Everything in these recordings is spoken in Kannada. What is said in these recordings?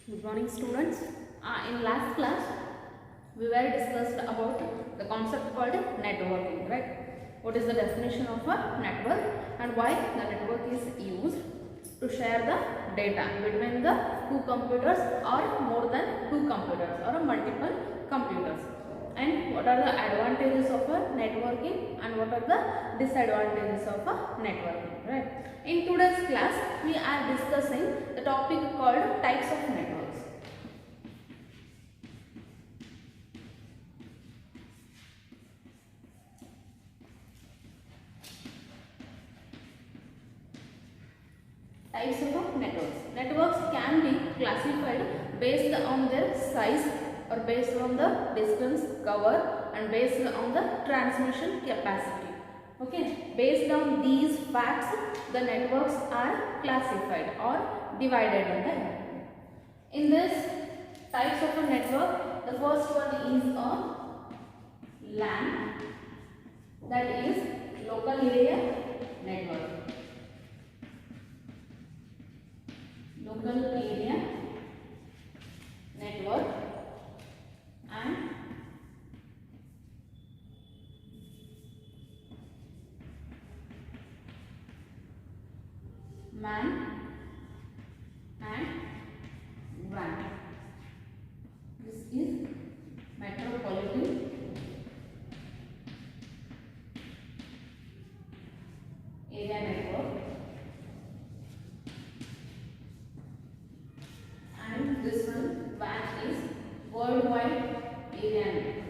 Good morning, students. In last class, we were discussed about the concept called networking, right? What is the definition of a network and why the network is used to share the data between the two computers or more than two computers or multiple computers, and what are the advantages of a networking and what are the disadvantages of a networking, right? In today's class, we are discussing the topic called types of networks. Types of networks. Networks can be classified based on their size or based on the distance covered and based on the transmission capacity. Okay, based on these facts, the networks are classified or divided in this types of a network. The first one is a LAN, that is local area network. Local area network. And MAN and WAN. This is metropolitan area network, and this one WAN is worldwide area network.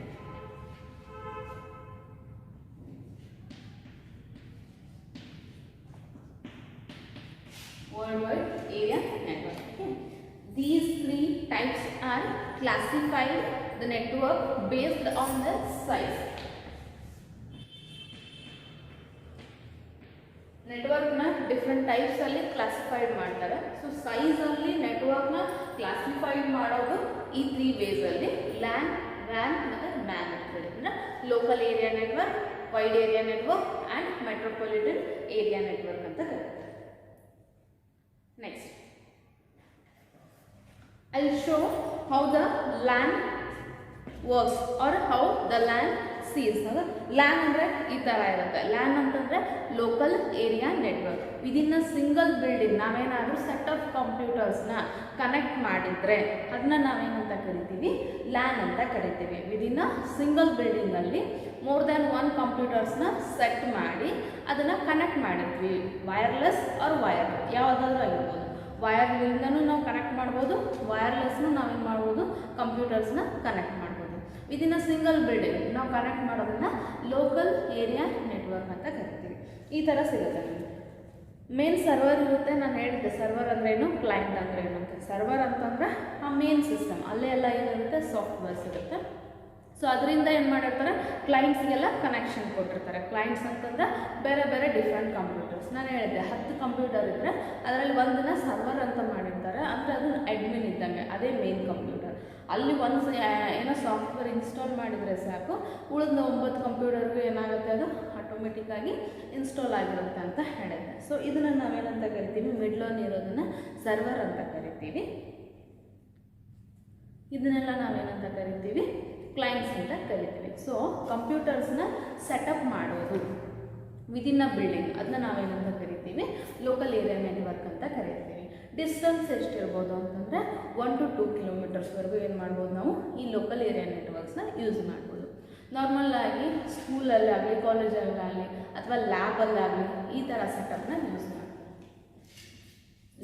Worldwide area network. Okay. These three types are classified the network based on the size. Network na different types alli classified ಮಾಡ್ತಾರೆ. So size alli network na classified ಮಾಡೋದು ಈ three ways alli: LAN, WAN ಮತ್ತೆ MAN ಅಂತ ಹೇಳಿದ್ರೆ local area network, wide area network and metropolitan area network ಅಂತ ಕರೀತಾರೆ. Next, I will show how the LAN works or how the LAN sees. LAN ಅಂದ್ರೆ ಈ ತರ ಇರುತ್ತೆ. LAN ಅಂತಂದ್ರೆ local area network. Within a single building ನಾವೇನಾದ್ರೂ ಸೆಟ್ ಆಫ್ ಕಂಪ್ಯೂಟರ್ಸ್ ನ ಕನೆಕ್ಟ್ ಮಾಡಿದ್ರೆ ಅದನ್ನ ನಾವೇನಂತ ಕರಿತೀವಿ? LAN ಅಂತ ಕರಿತೀವಿ. ವಿದಿನ್ ಅ ಸಿಂಗಲ್ ಬಿಲ್ಡಿಂಗ್ ಅಲ್ಲಿ ಮೋರ್ ದನ್ ಒನ್ ಕಂಪ್ಯೂಟರ್ಸ್ ನ ಸೆಟ್ ಮಾಡಿ ಅದನ್ನ ಕನೆಕ್ಟ್ ಮಾಡಿದ್ವಿ. ವೈರ್ಲೆಸ್ ಆರ್ ವೈರ್ ಯಾವುದಾದ್ರೂ ಆಗಿರ್ಬೋದು. ವೈರ್ಲಿಂದನೂ ನಾವು ಕನೆಕ್ಟ್ ಮಾಡ್ಬೋದು, ವೈರ್ಲೆಸ್ನು ನಾವೇನು ಮಾಡ್ಬೋದು? ಕಂಪ್ಯೂಟರ್ಸ್ನ ಕನೆಕ್ಟ್ ಮಾಡ್ಬೋದು. ವಿದಿನ್ ಅ ಸಿಂಗಲ್ ಬಿಲ್ಡಿಂಗ್ ನಾವು ಕನೆಕ್ಟ್ ಮಾಡೋದನ್ನ ಲೋಕಲ್ ಏರಿಯಾ ನೆಟ್ವರ್ಕ್ ಅಂತ ಕರಿತೀವಿ. ಈ ಥರ ಸಿಗುತ್ತೆ. ಮೇನ್ ಸರ್ವರ್ ಇರುತ್ತೆ. ನಾನು ಹೇಳಿದ್ದೆ ಸರ್ವರ್ ಅಂದ್ರೆ ಏನು, ಕ್ಲೈಂಟ್ ಅಂದ್ರೆ ಏನು ಅಂತ. ಸರ್ವರ್ ಅಂತಂದ್ರೆ ಆ ಮೇನ್ ಸಿಸ್ಟಮ್, ಅಲ್ಲೇ ಎಲ್ಲ ಏನಿರುತ್ತೆ ಸಾಫ್ಟ್ವೇರ್ಸ್ ಇರುತ್ತೆ. ಸೊ ಅದರಿಂದ ಏನು ಮಾಡಿರ್ತಾರೆ, ಕ್ಲೈಂಟ್ಸ್ಗೆಲ್ಲ ಕನೆಕ್ಷನ್ ಕೊಟ್ಟಿರ್ತಾರೆ. ಕ್ಲೈಂಟ್ಸ್ ಅಂತಂದ್ರೆ ಬೇರೆ ಬೇರೆ ಡಿಫ್ರೆಂಟ್ ಕಂಪ್ಯೂಟರ್ಸ್. ನಾನು ಹೇಳಿದ್ದೆ 10 ಕಂಪ್ಯೂಟರ್ ಇದ್ದರೆ ಅದರಲ್ಲಿ ಒಂದನ್ನ ಸರ್ವರ್ ಅಂತ ಮಾಡಿರ್ತಾರೆ. ಅಂದರೆ ಅದನ್ನು ಅಡ್ಮಿನ್ ಇದ್ದಂಗೆ, ಅದೇ ಮೇನ್ ಕಂಪ್ಯೂಟರ್. ಅಲ್ಲಿ ಒಂದು ಏನೋ ಸಾಫ್ಟ್ವೇರ್ ಇನ್ಸ್ಟಾಲ್ ಮಾಡಿದರೆ ಸಾಕು, ಉಳಿದ 9 ಕಂಪ್ಯೂಟರ್ಗೂ ಏನಾಗುತ್ತೆ, ಅದು ಆಟೋಮೆಟಿಕ್ಕಾಗಿ ಇನ್ಸ್ಟಾಲ್ ಆಗಿರುತ್ತೆ ಅಂತ ಹೇಳಿದ್ದೆ. ಸೊ ಇದನ್ನು ನಾವೇನಂತ ಕರಿತೀವಿ? ಮಿಡ್ಲೋನ್ ಇರೋದನ್ನು ಸರ್ವರ್ ಅಂತ ಕರಿತೀವಿ. ಇದನ್ನೆಲ್ಲ ನಾವೇನಂತ ಕರಿತೀವಿ? ಕ್ಲೈಂಟ್ಸ್ ಅಂತ ಕರಿತೀವಿ. ಸೊ ಕಂಪ್ಯೂಟರ್ಸ್ನ ಸೆಟಪ್ ಮಾಡೋದು ವಿದಿನ್ ಅ ಬಿಲ್ಡಿಂಗ್, ಅದನ್ನ ನಾವೇನಂತ ಕರಿತೀವಿ? ಲೋಕಲ್ ಏರಿಯಾ ನೆಟ್ವರ್ಕ್ ಅಂತ ಕರಿತೀವಿ. ಡಿಸ್ಟೆನ್ಸ್ ಎಷ್ಟಿರ್ಬೋದು ಅಂತಂದರೆ 1 to 2 ಕಿಲೋಮೀಟರ್ಸ್ವರೆಗೂ ಏನು ಮಾಡ್ಬೋದು ನಾವು? ಈ ಲೋಕಲ್ ಏರಿಯಾ ನೆಟ್ವರ್ಕ್ಸ್ನ ಯೂಸ್ ಮಾಡ್ಬೋದು. ನಾರ್ಮಲ್ ಆಗಿ ಸ್ಕೂಲಲ್ಲಾಗಲಿ, ಕಾಲೇಜಲ್ಲಾಗಲಿ ಅಥವಾ ಲ್ಯಾಬಲ್ಲಾಗಲಿ ಈ ಥರ ಸೆಟಪ್ನ ಯೂಸ್ ಮಾಡ್ತಾರೆ.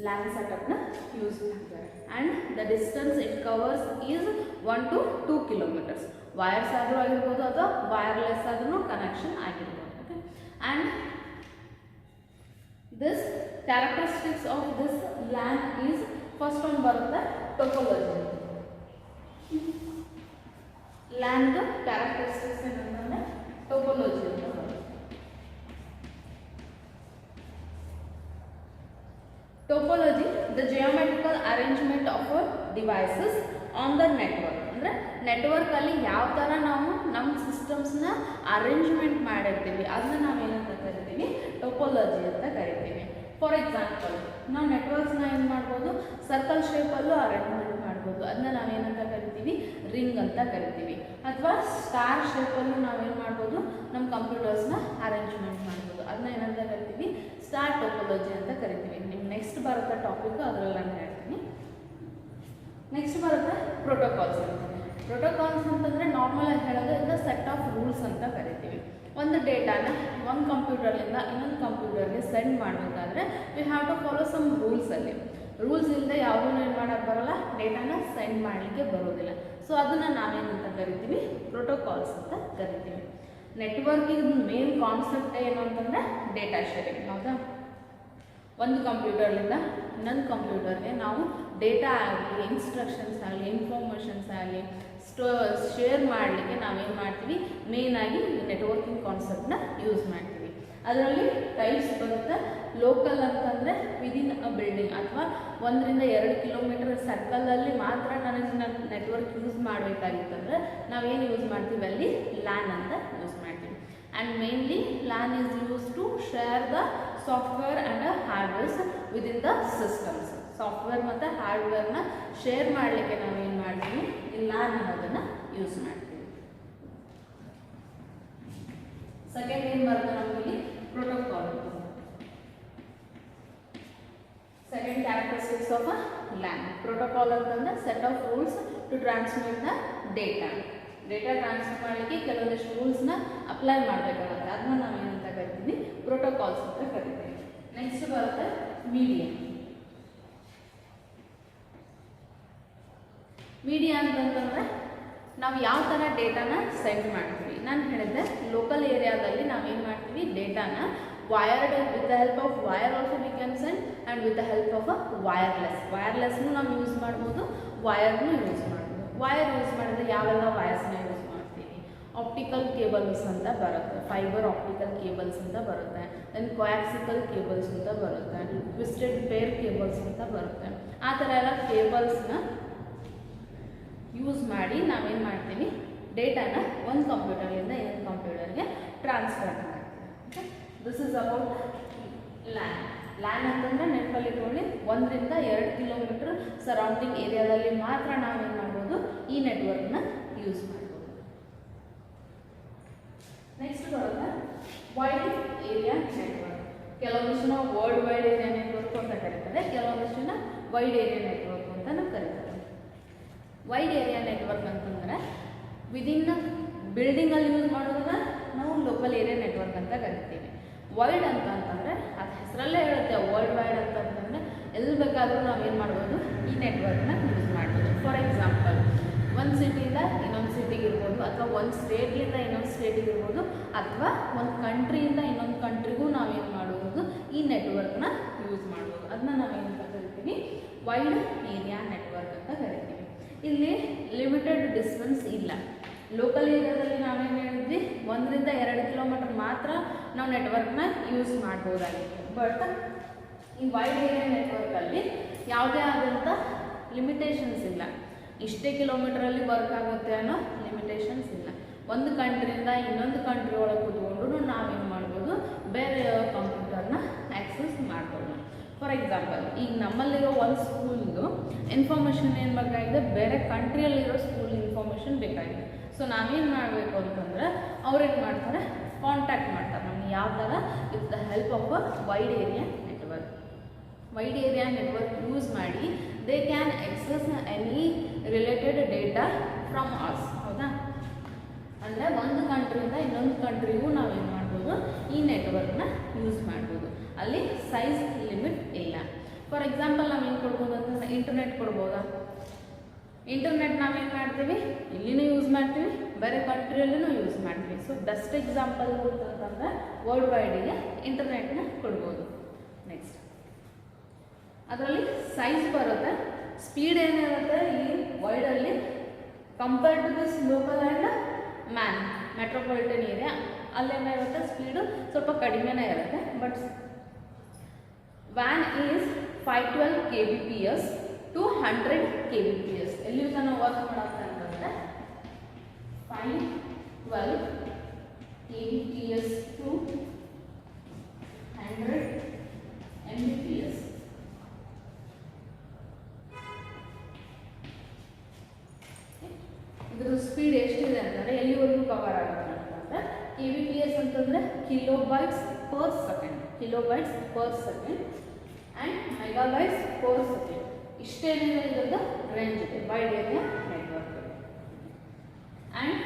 LAN ಸೆಟಪ್ನ ಯೂಸ್ ಮಾಡ್ತಾರೆ. And the distance it covers is 1 to 2 kilometres. Wires ಆದರೂ ಆಗಿರ್ಬೋದು ಅಥವಾ ವೈರ್ಲೆಸ್ ಆದ್ರೂ ಕನೆಕ್ಷನ್ ಆಗಿರ್ಬೋದು. Okay. And this characteristics of this LAN is first ಒಂದು ಬರುತ್ತೆ ಟೋಪೋಲಜಿ. LANದು ಕ್ಯಾರೆಕ್ಟರಿಸ್ಟಿಕ್ಸ್ ಏನಂತಂದರೆ ಟೋಪೋಲಜಿ ಅಂತ ಬರುತ್ತೆ. Topology, the geometrical arrangement of devices on the network. ಅಂದರೆ ನೆಟ್ವರ್ಕಲ್ಲಿ ಯಾವ ಥರ ನಾವು ನಮ್ಮ ಸಿಸ್ಟಮ್ಸ್ನ ಅರೇಂಜ್ಮೆಂಟ್ ಮಾಡಿರ್ತೀವಿ ಅದನ್ನ ನಾವೇನಂತ ಕರಿತೀವಿ? ಟೋಪೋಲಜಿ ಅಂತ ಕರಿತೀವಿ. ಫಾರ್ ಎಕ್ಸಾಂಪಲ್, ನಾವು ನೆಟ್ವರ್ಕ್ಸ್ನ ಏನು ಮಾಡ್ಬೋದು? ಸರ್ಕಲ್ ಶೇಪಲ್ಲೂ ಅರೇಂಜ್ಮೆಂಟ್ ಮಾಡ್ಬೋದು. ಅದನ್ನ ನಾವೇನಂತ ಕರಿತೀವಿ, ರಿಂಗ್ ಅಂತ ಕರಿತೀವಿ. ಅಥವಾ ಸ್ಟಾರ್ ಶೇಪಲ್ಲೂ ನಾವೇನು ಮಾಡ್ಬೋದು, ನಮ್ಮ ಕಂಪ್ಯೂಟರ್ಸ್ನ ಅರೇಂಜ್ಮೆಂಟ್ ಮಾಡ್ಬೋದು. ಅದನ್ನ ಏನಂತ ಕರಿತೀವಿ, ಸ್ಟಾರ್ ಟೋಪೋಲಜಿ ಅಂತ ಕರಿತೀವಿ. ನಿಮ್ಗೆ ನೆಕ್ಸ್ಟ್ ಬರುತ್ತೆ ಟಾಪಿಕ್, ಅದರಲ್ಲಿ ನಾನು ಹೇಳ್ತೀನಿ. ನೆಕ್ಸ್ಟ್ ಬರುತ್ತೆ ಪ್ರೋಟೋಕಾಲ್ಸ್ ಅಂತ. ಪ್ರೋಟೋಕಾಲ್ಸ್ ಅಂತಂದರೆ ನಾರ್ಮಲ್ ಆಗಿ ಹೇಳೋದು ಇದು ಸೆಟ್ ಆಫ್ ರೂಲ್ಸ್ ಅಂತ ಕರಿತೀವಿ. ಒಂದು ಡೇಟಾನ ಒಂದು ಕಂಪ್ಯೂಟರ್ಲಿಂದ ಇನ್ನೊಂದು ಕಂಪ್ಯೂಟರ್ಗೆ ಸೆಂಡ್ ಮಾಡಬೇಕಾದ್ರೆ we have to follow some ರೂಲ್ಸಲ್ಲಿ. ರೂಲ್ಸ್ ಇಲ್ಲದೆ ಯಾವುದೂ ಏನು ಮಾಡೋಕ್ಕೆ ಬರೋಲ್ಲ, ಡೇಟಾನ ಸೆಂಡ್ ಮಾಡಲಿಕ್ಕೆ ಬರೋದಿಲ್ಲ. ಸೊ ಅದನ್ನು ನಾವೇನಂತ ಕರಿತೀವಿ, ಪ್ರೋಟೋಕಾಲ್ಸ್ ಅಂತ ಕರಿತೀವಿ. ನೆಟ್ವರ್ಕಿಂಗ್ ಮೇನ್ ಕಾನ್ಸೆಪ್ಟ್ ಏನು ಅಂತಂದರೆ ಡೇಟಾ ಶೇರಿಂಗ್. ಹೌದಾ, ಒಂದು ಕಂಪ್ಯೂಟರ್ಲಿಂದ ಇನ್ನೊಂದು ಕಂಪ್ಯೂಟರ್ಗೆ ನಾವು ಡೇಟಾ ಆಗಲಿ, ಇನ್ಸ್ಟ್ರಕ್ಷನ್ಸ್ ಆಗಲಿ, ಇನ್ಫಾರ್ಮೇಷನ್ಸ್ ಆಗಲಿ ಶೇರ್ ಮಾಡಲಿಕ್ಕೆ ನಾವೇನು ಮಾಡ್ತೀವಿ, ಮೇಯ್ನಾಗಿ ನೆಟ್ವರ್ಕಿಂಗ್ ಕಾನ್ಸೆಪ್ಟನ್ನ ಯೂಸ್ ಮಾಡ್ತೀವಿ. ಅದರಲ್ಲಿ ಟೈಪ್ಸ್ ಬರುತ್ತೆ. ಲೋಕಲ್ ಅಂತಂದರೆ ವಿದಿನ್ ಅ ಬಿಲ್ಡಿಂಗ್ ಅಥವಾ 1 to 2 ಕಿಲೋಮೀಟರ್ ಸರ್ಕಲಲ್ಲಿ ಮಾತ್ರ ನನಗೆ ನೆಟ್ವರ್ಕ್ ಯೂಸ್ ಮಾಡಬೇಕಾಗಿತ್ತಂದರೆ ನಾವೇನು ಯೂಸ್ ಮಾಡ್ತೀವಿ, ಅಲ್ಲಿ ಲ್ಯಾನ್ ಅಂತ ಯೂಸ್ ಮಾಡ್ತೀವಿ. And mainly LAN is use to share the software and hardwares within the systems. Software ಮತ್ತು ಹಾರ್ಡ್ವೇರ್ನ ಶೇರ್ ಮಾಡಲಿಕ್ಕೆ ನಾವೇನು ಮಾಡ್ತೀವಿ, ಈ ಲ್ಯಾನ್ ಅನ್ನೋದನ್ನು ಯೂಸ್ ಮಾಡ್ತೀವಿ. ಸೆಕೆಂಡ್ ಏನು ಬರುತ್ತೆ ನಮಗೆ, protocol. Second characteristics of a LAN. Protocol ಅಂತಂದರೆ set of rules to transmit the data. Data transfer ಮಾಡಲಿಕ್ಕೆ ಕೆಲವೊಂದಿಷ್ಟು ರೂಲ್ಸ್ನ ಅಪ್ಲೈ ಮಾಡಬೇಕಾಗುತ್ತೆ. ಅದನ್ನ ನಾವೇನಂತ ಕರಿತೀವಿ, ಪ್ರೋಟೋಕಾಲ್ಸ್ ಅಂತ ಕರಿತೀವಿ. ನೆಕ್ಸ್ಟ್ ಬರುತ್ತೆ ಮೀಡಿಯಾ. ಮೀಡಿಯಾ ಅಂತಂತಂದರೆ ನಾವು ಯಾವ ಥರ ಡೇಟಾನ ಸೆಂಡ್ ಮಾಡ್ತೀವಿ. ನಾನು ಹೇಳಿದ್ದೆ ಲೋಕಲ್ ಏರಿಯಾದಲ್ಲಿ ನಾವೇನು ಮಾಡ್ತೀವಿ, ಡೇಟಾನ wired with the help of wire also we can send and with the help of a ವಯರ್ಲೆಸ್ನು ನಾವು ಯೂಸ್ ಮಾಡ್ಬೋದು, ವಯರ್ನು ಯೂಸ್ ಮಾಡ್ಬೋದು. ವಯರ್ ಯೂಸ್ ಮಾಡಿದ್ರೆ ಯಾವೆಲ್ಲ ವಯರ್ಸ್ನ ಯೂಸ್ ಮಾಡ್ತೀವಿ, ಆಪ್ಟಿಕಲ್ ಕೇಬಲ್ಸ್ ಅಂತ ಬರುತ್ತೆ, ಫೈಬರ್ ಆಪ್ಟಿಕಲ್ ಕೇಬಲ್ಸ್ ಅಂತ ಬರುತ್ತೆ, ದೆನ್ ಕೋಯಾಕ್ಸಿಕಲ್ ಕೇಬಲ್ಸ್ ಅಂತ ಬರುತ್ತೆ, ಟ್ವಿಸ್ಟೆಡ್ ಪೇರ್ ಕೇಬಲ್ಸ್ ಅಂತ ಬರುತ್ತೆ. ಆ ಥರ ಎಲ್ಲ ಕೇಬಲ್ಸ್ನ ಯೂಸ್ ಮಾಡಿ ನಾವೇನು ಮಾಡ್ತೀವಿ, ಡೇಟಾನ ಒಂದು ಕಂಪ್ಯೂಟರ್ಲಿಂದ ಇನ್ನೊಂದು ಕಂಪ್ಯೂಟರ್ಗೆ ಟ್ರಾನ್ಸ್ಫರ್ ಮಾಡ್ತೀವಿ. Okay, this is about LAN. LAN ಅಂತಂದರೆ ನೆನಪಲ್ಲಿ ಇಟ್ಕೊಳ್ಳಿ, 1 to 2 ಕಿಲೋಮೀಟರ್ ಸರೌಂಡಿಂಗ್ ಏರಿಯಾದಲ್ಲಿ ಮಾತ್ರ ನಾವೇನು ಮಾಡ್ಬೋದು, ಈ ನೆಟ್ವರ್ಕ್ನ ಯೂಸ್ ಮಾಡ್ಬೋದು. ನೆಕ್ಸ್ಟ್ ಬರುತ್ತೆ ವೈಡ್ ಏರಿಯಾ ನೆಟ್ವರ್ಕ್. ಕೆಲವೊಂದಿಷ್ಟು ವರ್ಲ್ಡ್ ವೈಡ್ ಏರಿಯಾ ನೆಟ್ವರ್ಕ್ ಅಂತ ಕರೀತಾರೆ, ಕೆಲವೊಂದಿಷ್ಟು ವೈಡ್ ಏರಿಯಾ ನೆಟ್ವರ್ಕ್ ಅಂತ ನಾವು ಕರೀತಾರೆ. ವೈಡ್ ಏರಿಯಾ ನೆಟ್ವರ್ಕ್ ಅಂತಂದರೆ ವಿದಿನ್ ಬಿಲ್ಡಿಂಗಲ್ಲಿ ಯೂಸ್ ಮಾಡೋದನ್ನ ನಾವು ಲೋಕಲ್ ಏರಿಯಾ ನೆಟ್ವರ್ಕ್ ಅಂತ ಕರಿತೀವಿ. ವೈಡ್ ಅಂತಂದರೆ ಅದು ಹೆಸರಲ್ಲೇ ಹೇಳುತ್ತೆ, ವರ್ಲ್ಡ್ ವೈಡ್ ಅಂತಂದರೆ ಎಲ್ಲಿ ಬೇಕಾದರೂ ನಾವೇನು ಮಾಡ್ಬೋದು, ಈ ನೆಟ್ವರ್ಕ್ನ ಯೂಸ್ ಮಾಡ್ಬೋದು. ಫಾರ್ ಎಕ್ಸಾಂಪಲ್, ಒಂದು ಸಿಟಿಯಿಂದ ಇನ್ನೊಂದು ಸಿಟಿಗೆ ಇರ್ಬೋದು, ಅಥವಾ ಒಂದು ಸ್ಟೇಟ್ಲಿಂದ ಇನ್ನೊಂದು ಸ್ಟೇಟಿಗೆ ಇರ್ಬೋದು, ಅಥವಾ ಒಂದು ಕಂಟ್ರಿಯಿಂದ ಇನ್ನೊಂದು ಕಂಟ್ರಿಗೂ ನಾವೇನು ಮಾಡ್ಬೋದು, ಈ ನೆಟ್ವರ್ಕ್ನ ಯೂಸ್ ಮಾಡ್ಬೋದು. ಅದನ್ನ ನಾವೇನಂತ ಕರಿತೀವಿ, ವೈಡ್ ಏರಿಯಾ ನೆಟ್ವರ್ಕ್ ಅಂತ ಕರಿತೀವಿ. ಇಲ್ಲಿ ಲಿಮಿಟೆಡ್ ಡಿಸ್ಟೆನ್ಸ್ ಇಲ್ಲ. ಲೋಕಲ್ ಏರಿಯಾದಲ್ಲಿ ನಾವೇನು ಹೇಳಿದ್ವಿ, 1 to 2 ಕಿಲೋಮೀಟರ್ ಮಾತ್ರ ನಾವು ನೆಟ್ವರ್ಕ್ನ ಯೂಸ್ ಮಾಡ್ಬೋದಾಗಿತ್ತು. ಬಟ್ ಈ ವೈಡ್ ಏರಿಯಾ ನೆಟ್ವರ್ಕಲ್ಲಿ ಯಾವುದೇ ಆದಂಥ ಲಿಮಿಟೇಷನ್ಸ್ ಇಲ್ಲ. ಇಷ್ಟೇ ಕಿಲೋಮೀಟ್ರಲ್ಲಿ ವರ್ಕ್ ಆಗುತ್ತೆ ಅನ್ನೋ ಲಿಮಿಟೇಷನ್ಸ್ ಇಲ್ಲ. ಒಂದು ಕಂಟ್ರಿಯಿಂದ ಇನ್ನೊಂದು ಕಂಟ್ರಿ ಒಳಗೆ ಕೂತ್ಕೊಂಡು ನಾವೇನು ಮಾಡ್ಬೋದು, ಬೇರೆ ಕಂಪ್ಯೂಟರ್ನ ಆ್ಯಕ್ಸಸ್ ಮಾಡ್ಬೋದು. ಫಾರ್ ಎಕ್ಸಾಂಪಲ್, ಈಗ ನಮ್ಮಲ್ಲಿರೋ ಒಂದು ಸ್ಕೂಲ್ದು ಇನ್ಫಾರ್ಮೇಷನ್ ಏನು ಬೇಕಾಗಿದೆ, ಬೇರೆ ಕಂಟ್ರಿಯಲ್ಲಿರೋ ಸ್ಕೂಲ್ ಇನ್ಫಾರ್ಮೇಷನ್ ಬೇಕಾಗಿದೆ. ಸೊ ನಾವೇನು ಮಾಡಬೇಕು ಅಂತಂದರೆ ಅವ್ರೇನು ಮಾಡ್ತಾರೆ, ಕಾಂಟ್ಯಾಕ್ಟ್ ಮಾಡ್ತಾರೆ ನಮ್ಗೆ ಯಾವ ಥರ, with the help of a wide area network. Wide area network use ಮಾಡಿ they can access any related data from us. ಹೌದಾ, ಅಂದರೆ ಒಂದು ಕಂಟ್ರಿಯಿಂದ ಇನ್ನೊಂದು ಕಂಟ್ರಿಗೂ ನಾವೇನು ಮಾಡ್ಬೋದು, ಈ ನೆಟ್ವರ್ಕ್ನ ಯೂಸ್ ಮಾಡ್ಬೋದು. ಅಲ್ಲಿ ಸೈಜ್ ಲಿಮಿಟ್ ಇಲ್ಲ. ಫಾರ್ ಎಕ್ಸಾಂಪಲ್ ನಾವೇನು ಕೊಡ್ಬೋದು ಅಂತಂದರೆ ಇಂಟರ್ನೆಟ್ ಕೊಡ್ಬೋದಾ, ಇಂಟರ್ನೆಟ್ ನಾವೇನು ಮಾಡ್ತೀವಿ, ಇಲ್ಲಿನೂ ಯೂಸ್ ಮಾಡ್ತೀವಿ, ಬೇರೆ ಕಂಟ್ರಿಯಲ್ಲೂ ಯೂಸ್ ಮಾಡ್ತೀವಿ. ಸೊ ಬೆಸ್ಟ್ ಎಕ್ಸಾಂಪಲ್ ಅಂತಂದರೆ ವರ್ಲ್ಡ್ ವೈಡಿಗೆ ಇಂಟರ್ನೆಟ್ನ ಕೊಡ್ಬೋದು. ನೆಕ್ಸ್ಟ್ ಅದರಲ್ಲಿ ಸೈಜ್ ಬರುತ್ತೆ, ಸ್ಪೀಡ್ ಏನಿರುತ್ತೆ ಈ ವೈಡಲ್ಲಿ compare to this local and metropolitan area, ಅಲ್ಲೇನಿರುತ್ತೆ ಸ್ಪೀಡು ಸ್ವಲ್ಪ ಕಡಿಮೆನೇ ಇರುತ್ತೆ. ಬಟ್ ವ್ಯಾನ್ ಈಸ್ 512 kbps to 100 kbps. ಎಲ್ಲಿ ನಾವು ವರ್ಕ್ ಮಾಡುತ್ತೆ ಅಂತಂದರೆ 512 kbps to 100 mbps. ಅಂತಂದರೆ kilobytes per second, kilobytes per second and megabytes per second. ಇಷ್ಟೇನಿದೆ ಇದೊಂದು ರೇಂಜ್ ಇದೆ wide area network. And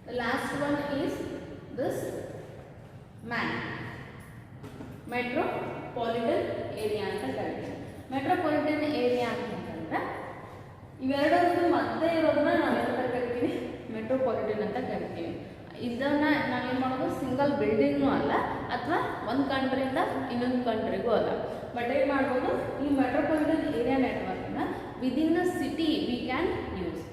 the last one is this MAN, metropolitan area ಅಂತ ಕರಿತೀವಿ. ಮೆಟ್ರೋಪಾಲಿಟನ್ ಏರಿಯಾ ಅಂತಂದ್ರೆ ಇವೆರಡರದ್ದು ಮಧ್ಯೆ ಇರೋದನ್ನ ನಾವೇನಂತ ಕರಿತೀವಿ, ಮೆಟ್ರೋಪಾಲಿಟನ್ ಅಂತ ಕರಿತೀವಿ. ಇದನ್ನು ನಾವೇನು ಮಾಡೋದು, ಸಿಂಗಲ್ ಬಿಲ್ಡಿಂಗ್ನೂ ಅಲ್ಲ ಅಥವಾ ಒಂದು ಕಂಟ್ರಿಯಿಂದ ಇನ್ನೊಂದು ಕಂಟ್ರಿಗೂ ಅಲ್ಲ, ಬಟ್ ಏನು ಮಾಡ್ಬೋದು, ಈ ಮೆಟ್ರೋಪಾಲಿಟನ್ ಏರಿಯಾ ನೆಟ್ವರ್ಕ್ನ within the city V can use.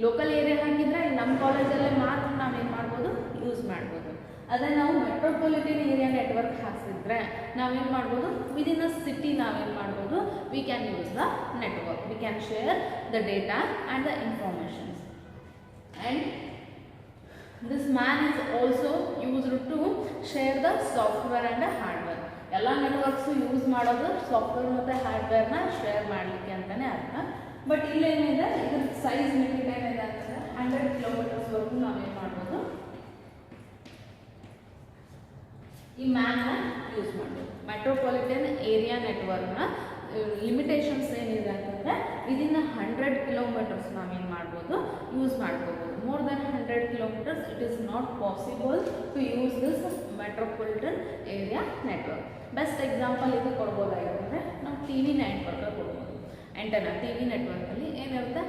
Local area ಹಾಕಿದರೆ ನಮ್ಮ ಕಾಲೇಜಲ್ಲೇ ಮಾತ್ರ ನಾವೇನು ಮಾಡ್ಬೋದು, ಯೂಸ್ ಮಾಡ್ಬೋದು. ಅದೇ ನಾವು ಮೆಟ್ರೋಪಾಲಿಟನ್ ಏರಿಯಾ ನೆಟ್ವರ್ಕ್ ಹಾಕಿಸಿದ್ರೆ ನಾವೇನು ಮಾಡ್ಬೋದು, ವಿದಿನ್ ಅ ಸಿಟಿ ನಾವೇನು ಮಾಡ್ಬೋದು, we can use the network, we can share the data and the informations. And this MAN is also used to share the software and hardware. ಎಲ್ಲ ನೆಟ್ವರ್ಕ್ಸು ಯೂಸ್ ಮಾಡೋದು ಸಾಫ್ಟ್ವೇರ್ ಮತ್ತು ಹಾರ್ಡ್ವೇರ್ನ ಶೇರ್ ಮಾಡಲಿಕ್ಕೆ ಅಂತಲೇ ಅರ್ಥ. ಬಟ್ ಇಲ್ಲೇನಿದೆ, ಇದ್ರ ಸೈಜ್ ಲಿಮಿಟ್ ಏನಿದೆ ಅಂತಂದರೆ 100 ಕಿಲೋಮೀಟರ್ಸ್ವರೆಗೂ ನಾವೇನು ಮಾಡ್ಬೋದು, ಈ ಮ್ಯಾನ್ನ ಯೂಸ್ ಮಾಡ್ಬೋದು. ಮೆಟ್ರೋಪಾಲಿಟನ್ ಏರಿಯಾ ನೆಟ್ವರ್ಕ್ನ ಲಿಮಿಟೇಷನ್ಸ್ ಏನಿದೆ ಅಂತಂದರೆ ವಿದಿನ್ 100 ಕಿಲೋಮೀಟರ್ಸ್ ನಾವೇನು ಮಾಡ್ಬೋದು, ಯೂಸ್ ಮಾಡ್ಕೋಬೋದು. More than 100 kilometres it is not possible to use this metropolitan area network. Best example ಇದು ಕೊಡ್ಬೋದಾಗಿದ್ರೆ ನಾವು ಟಿ ವಿ ನೆಟ್ವರ್ಕ್ ಕೊಡ್ಬೋದು. ಆ್ಯಂಟೆನಾ ಟಿ ವಿ ನೆಟ್ವರ್ಕಲ್ಲಿ ಏನಿರುತ್ತೆ,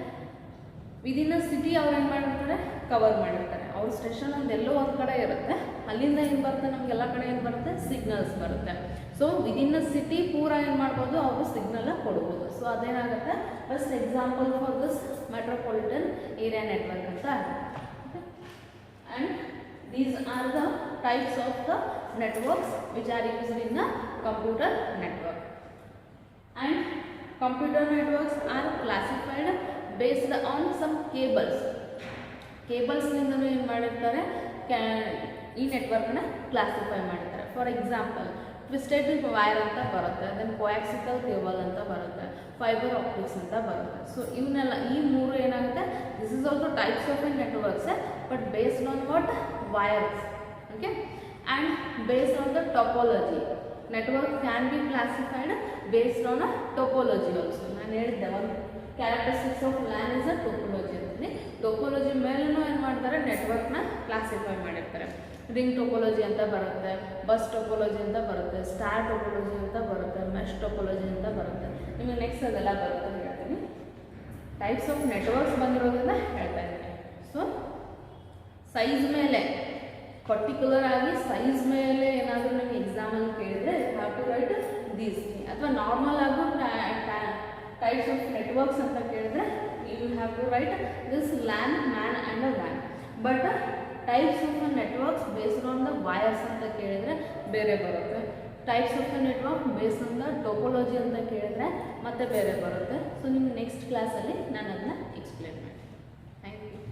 ವಿದಿನ್ ಅ ಸಿಟಿ ಅವ್ರು ಏನು ಮಾಡಿರ್ತಾರೆ, ಕವರ್ ಮಾಡಿರ್ತಾರೆ. ಅವ್ರ ಸ್ಟೇಷನ್ ಒಂದು ಎಲ್ಲೋ ಒಂದು ಕಡೆ ಇರುತ್ತೆ, ಅಲ್ಲಿಂದ ಏನು ಬರುತ್ತೆ, ನಮಗೆಲ್ಲ ಕಡೆ ಏನು ಬರುತ್ತೆ, ಸಿಗ್ನಲ್ಸ್ ಬರುತ್ತೆ. ಸೊ ವಿದಿನ್ ಅ ಸಿಟಿ ಪೂರ ಏನು ಮಾಡ್ಬೋದು, ಅವರು ಸಿಗ್ನಲ್ನ ಕೊಡ್ಬೋದು. ಸೊ ಅದೇನಾಗುತ್ತೆ, best example for this metropolitan area network ಅಂತ ಆಗುತ್ತೆ. And these are the types of the networks which are used in the computer network. And computer networks are classified based on some cables. ಕೇಬಲ್ಸ್ನಿಂದಲೂ ಏನು ಮಾಡಿರ್ತಾರೆ, ಈ ನೆಟ್ವರ್ಕ್ನ ಕ್ಲಾಸಿಫೈ ಮಾಡಿರ್ತಾರೆ. ಫಾರ್ ಎಕ್ಸಾಂಪಲ್ ಟ್ವಿಸ್ಟೆಡ್ ವೈರ್ ಅಂತ ಬರುತ್ತೆ, ದೆನ್ ಕೋಯಾಕ್ಸಿಕಲ್ ಕೇಬಲ್ ಅಂತ ಬರುತ್ತೆ, ಫೈಬರ್ ಆಪ್ಟಿಕ್ಸ್ ಅಂತ ಬರುತ್ತೆ. ಸೊ ಇವನ್ನೆಲ್ಲ ಈ ಮೂರು ಏನಾಗುತ್ತೆ, this is also types of A networks, but based on what, wires. Okay, and based on the topology. Network can be classified based on a topology also. ನಾನು ಹೇಳಿದ್ದೆ ಒಂದು characteristics of LAN is a topology ಅಂತೀನಿ. ಟೋಪೋಲಜಿ ಮೇಲೂ ಏನು ಮಾಡ್ತಾರೆ, ನೆಟ್ವರ್ಕ್ನ ಕ್ಲಾಸಿಫೈ ಮಾಡಿರ್ತಾರೆ. ರಿಂಗ್ ಟೋಪೋಲಜಿ ಅಂತ ಬರುತ್ತೆ, ಬಸ್ ಟೋಪೋಲಜಿ ಅಂತ ಬರುತ್ತೆ, ಸ್ಟಾರ್ ಟೋಪೋಲಜಿ ಅಂತ ಬರುತ್ತೆ, ಮೆಶ್ ಟೋಪೋಲಜಿ ಅಂತ ಬರುತ್ತೆ. ನಿಮಗೆ ನೆಕ್ಸ್ಟ್ ಅದೆಲ್ಲ ಬರುತ್ತೆ ಅಂತ ಹೇಳ್ತೀನಿ. ಟೈಪ್ಸ್ ಆಫ್ ನೆಟ್ವರ್ಕ್ಸ್ ಬಂದಿರೋದ್ರಿಂದ ಹೇಳ್ತಾ ಇದ್ದೀನಿ. ಸೊ ಸೈಜ್ ಮೇಲೆ ಪರ್ಟಿಕ್ಯುಲರ್ ಆಗಿ ಸೈಜ್ ಮೇಲೆ ಏನಾದರೂ ನಿಮಗೆ ಎಕ್ಸಾಮಲ್ಲಿ ಕೇಳಿದರೆ ಹ್ಯಾವ್ ಟು ರೈಟ್ ದೀಸ್. ಅಥವಾ ನಾರ್ಮಲ್ ಆಗು ಟೈಪ್ಸ್ ಆಫ್ ನೆಟ್ವರ್ಕ್ಸ್ ಅಂತ ಕೇಳಿದ್ರೆ you will have to write this LAN, MAN and a ವ್ಯಾನ್. But types of networks based on the wires ಅಂತ ಕೇಳಿದರೆ ಬೇರೆ ಬರುತ್ತೆ. Types of network based on the topology ಅಂತ ಕೇಳಿದರೆ ಮತ್ತೆ ಬೇರೆ ಬರುತ್ತೆ. ಸೊ ನಿಮ್ಗೆ ನೆಕ್ಸ್ಟ್ ಕ್ಲಾಸಲ್ಲಿ ನಾನು ಅದನ್ನ ಎಕ್ಸ್ಪ್ಲೇನ್ ಮಾಡ್ತೀನಿ. Thank you.